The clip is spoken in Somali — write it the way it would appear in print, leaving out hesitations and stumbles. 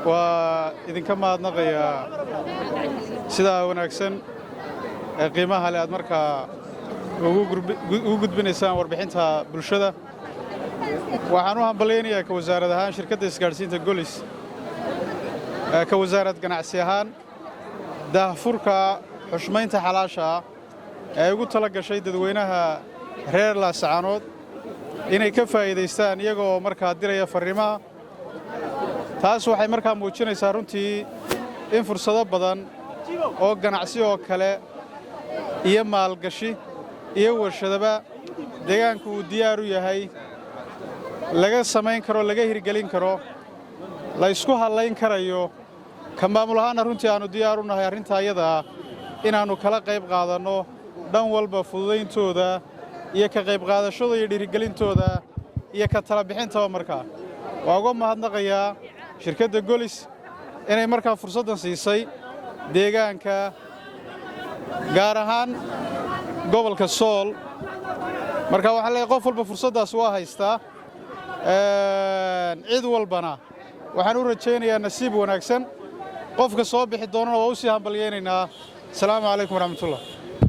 وإذن كما أدنقيا سيدا وناكسن قيمها لأد مركا وقود بنيسان وربحينتها بلشدة وحانوها بلينيا كوزارة دهان شركة إسكارسين تقوليس كوزارة قناعسيهان ده فركا حشمين تحلاشا يقول تلقى شيء ددوينها reer laascaanood inay ka faa'iideystaan iyagoo markaa diraya fariimaha taas waxay markaa muujinaysaa runtii in fursado badan oo ganacsi oo kale iyo maalgashi iyo warshadaba deegaanku uu diyaar u yahay laga samayn karo laga hirgelin karo la isku halayn karayo ka maamul ahaan runtii aanu diyaar u nahay arrinta iyada inaanu kala qayb qaadanno dhan walba fududayntooda iyo ka qayb qaadashada iyo dhiirigelintooda iyo ka tala bixintaba markaa waa uga mahadnaqayaa shirkadda golis inay markaa fursaddan siisay deegaanka gaar ahaan gobolka sool marka waxaan leeyahay qof walba fursaddaas waa haystaa cid walbana waxaan u rajaynayaa nasiib wanaagsan qofka soo bixi doonana waa u sii hambalyaynaynaa asalaamu calaykum waraxmatullah